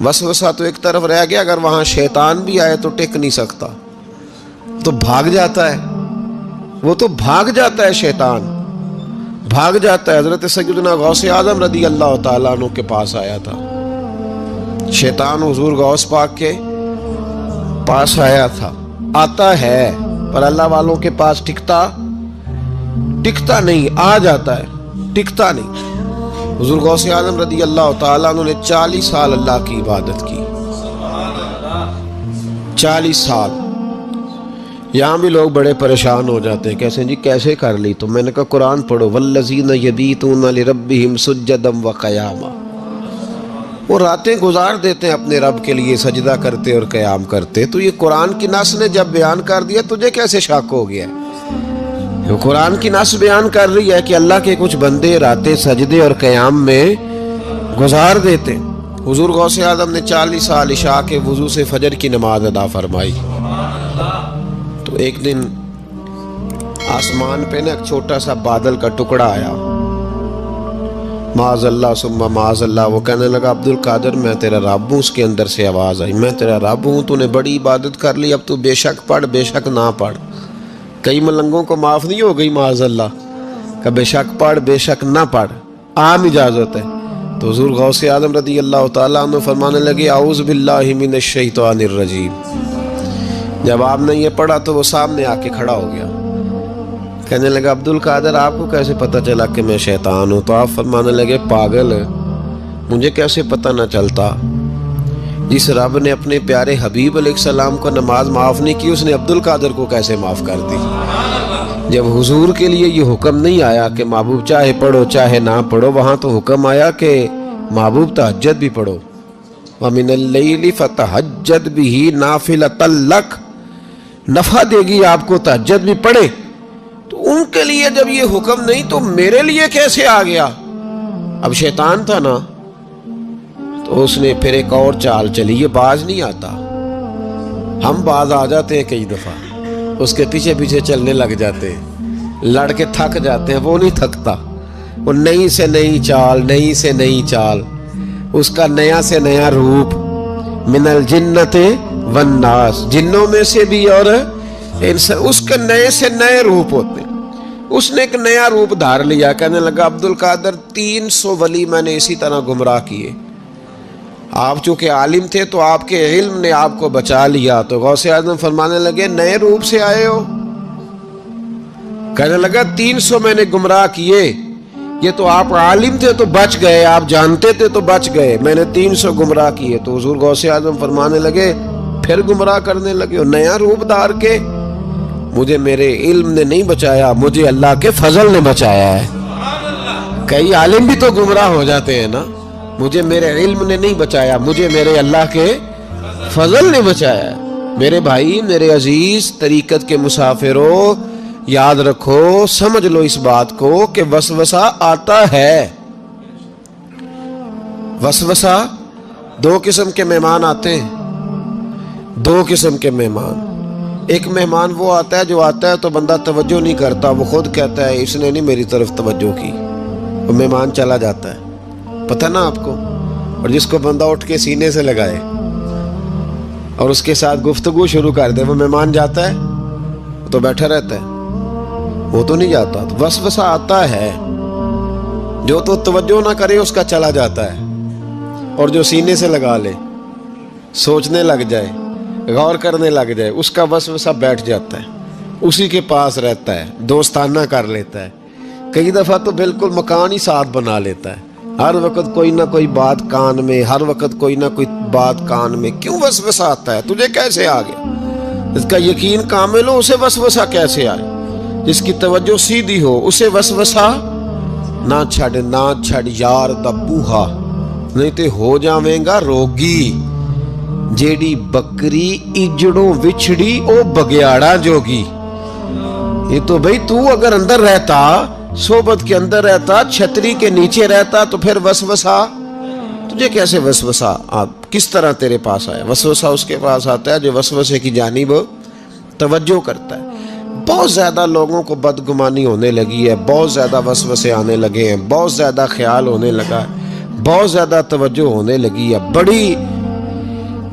وسوسہ تو ایک طرف رہ گیا، اگر وہاں شیطان بھی آئے تو ٹک نہیں سکتا، تو بھاگ جاتا ہے، وہ تو بھاگ جاتا ہے، شیطان بھاگ جاتا ہے۔ حضرت سیدنا غوث اعظم رضی اللہ تعالیٰ عنہ کے پاس آیا تھا، شیطان حضور غوث پاک کے پاس آیا تھا، آتا ہے پر اللہ والوں کے پاس ٹکتا نہیں، آ جاتا ہے ٹکتا نہیں۔ حضور غوث اعظم رضی اللہ تعالیٰ عنہ نے 40 سال اللہ کی عبادت کی، 40 سال۔ یہاں بھی لوگ بڑے پریشان ہو جاتے ہیں، کیسے جی کیسے کر لی؟ تو میں نے کہا قرآن پڑھو، والذین یبیتون لربہم سجدا وقیاما، وہ راتیں گزار دیتے ہیں اپنے رب کے لیے سجدہ کرتے اور قیام کرتے۔ تو یہ قرآن کی نص نے جب بیان کر دیا، تجھے کیسے شک ہو گیا؟ قرآن کی نص بیان کر رہی ہے کہ اللہ کے کچھ بندے راتیں سجدے اور قیام میں گزار دیتے۔ حضور غوث اعظم نے 40 سال عشاء کے وضو سے فجر کی نماز ادا فرمائی۔ تو ایک دن آسمان پہ ایک چھوٹا سا بادل کا ٹکڑا آیا، معاذ اللہ ثم معاذ اللہ، وہ کہنے لگا عبد القادر میں تیرا رب ہوں۔ اس کے اندر سے آواز آئی، میں تیرا رب ہوں، تو نے بڑی عبادت کر لی، اب تو بے شک پڑھ بے شک نہ پڑھ۔ کئی ملنگوں کو معاف نہیں ہو گئی معاذ اللہ کہ بے شک پڑھ بے شک نہ پڑھ، عام اجازت ہے۔ تو حضور غوث اعظم رضی اللہ تعالیٰ عنہ فرمانے لگے اعوذ باللہ من الشیطان الرجیم۔ جب آپ نے یہ پڑھا تو وہ سامنے آ کے کھڑا ہو گیا، کہنے لگا عبد القادر آپ کو کیسے پتہ چلا کہ میں شیطان ہوں؟ تو آپ فرمانے لگے پاگل، مجھے کیسے پتہ نہ چلتا؟ جس رب نے اپنے پیارے حبیب علیہ السلام کو نماز معاف نہیں کی، اس نے عبد القادر کو کیسے معاف کر دی؟ جب حضور کے لیے یہ حکم نہیں آیا کہ محبوب چاہے پڑھو چاہے نہ پڑھو، وہاں تو حکم آیا کہ محبوب تہجد بھی پڑھو، وَمِنَ اللَّيْلِ فَتَہَجَّدْ بِهِ نَافِلَةً لَكَ، نفع دے گی آپ کو، تہجد بھی پڑھے۔ تو ان کے لیے جب یہ حکم نہیں تو میرے لیے کیسے آ گیا؟ اب شیطان تھا نا، تو اس نے پھر ایک اور چال چلی، یہ باز نہیں آتا، ہم باز آ جاتے ہیں کئی دفعہ، اس کے پیچھے پیچھے چلنے لگ جاتے ہیں، لڑ کے تھک جاتے ہیں، وہ نہیں تھکتا، وہ نئی سے نئی چال، نئی سے نئی چال، اس کا نیا سے نیا روپ، من الجنت والناس، جنوں میں سے بھی اور اس کے نئے سے نئے روپ ہوتے ہیں۔ اس نے ایک نیا روپ دھار لیا، کہنے لگا عبد القادر 300 ولی میں نے اسی طرح گمراہ کیے، آپ چونکہ عالم تھے تو آپ کے علم نے آپ کو بچا لیا۔ تو غوث اعظم فرمانے لگے نئے روپ سے آئے ہو؟ کہنے لگا 300 میں نے گمراہ کیے، یہ تو آپ عالم تھے تو بچ گئے، آپ جانتے تھے تو بچ گئے، میں نے 300 گمراہ کیے۔ تو حضور غوث اعظم فرمانے لگے پھر گمراہ کرنے لگے ہو نیا روپ دھار کے؟ مجھے میرے علم نے نہیں بچایا، مجھے اللہ کے فضل نے بچایا ہے۔ کئی عالم بھی تو گمراہ ہو جاتے ہیں نا، مجھے میرے علم نے نہیں بچایا، مجھے میرے اللہ کے فضل نے بچایا ہے۔ میرے بھائی، میرے عزیز طریقت کے مسافروں، یاد رکھو، سمجھ لو اس بات کو کہ وسوسہ آتا ہے۔ وسوسہ، 2 قسم کے مہمان آتے ہیں، 2 قسم کے مہمان۔ ایک مہمان وہ آتا ہے جو آتا ہے تو بندہ توجہ نہیں کرتا، وہ خود کہتا ہے اس نے نہیں میری طرف توجہ کی، وہ مہمان چلا جاتا ہے، پتہ نا آپ کو۔ اور جس کو بندہ اٹھ کے سینے سے لگائے اور اس کے ساتھ گفتگو شروع کر دے، وہ مہمان جاتا ہے تو بیٹھا رہتا ہے، وہ تو نہیں جاتا۔ تو وسوسہ آتا ہے، جو تو توجہ نہ کرے اس کا چلا جاتا ہے، اور جو سینے سے لگا لے، سوچنے لگ جائے، غور کرنے لگ جائے، اس کا وسوسہ بیٹھ جاتا ہے، اسی کے پاس رہتا ہے، دوستانہ کر لیتا ہے، کئی دفعہ تو بالکل مکان ہی ساتھ بنا لیتا ہے، ہر وقت کوئی نہ کوئی بات کان میں، ہر وقت کوئی نہ کوئی بات کان میں۔ کیوں وسوسہ آتا ہے؟ تجھے کیسے آ گیا؟ اس کا یقین کامل ہو، اسے وسوسہ کیسے آئے؟ جس کی توجہ سیدھی ہو اسے وسوسہ نہ چھڑ یار دا بوہا، نہیں تے ہو جاویں گا روگی۔ جیڑی بکری اجڑوں وچھڑی او بگیاڑا جوگی۔ یہ تو بھئی تو اگر اندر رہتا، صحبت کے اندر رہتا، چھتری کے نیچے رہتا، تو پھر وسوسہ تجھے کیسے وسوسہ کس طرح تیرے پاس آیا؟ وسوسہ اس کے پاس آتا ہے جو وسوسے کی جانب توجہ کرتا ہے۔ بہت زیادہ لوگوں کو بدگمانی ہونے لگی ہے، بہت زیادہ وسوسے آنے لگے ہیں، بہت زیادہ خیال ہونے لگا ہے، بہت زیادہ توجہ ہونے لگی ہے، بڑی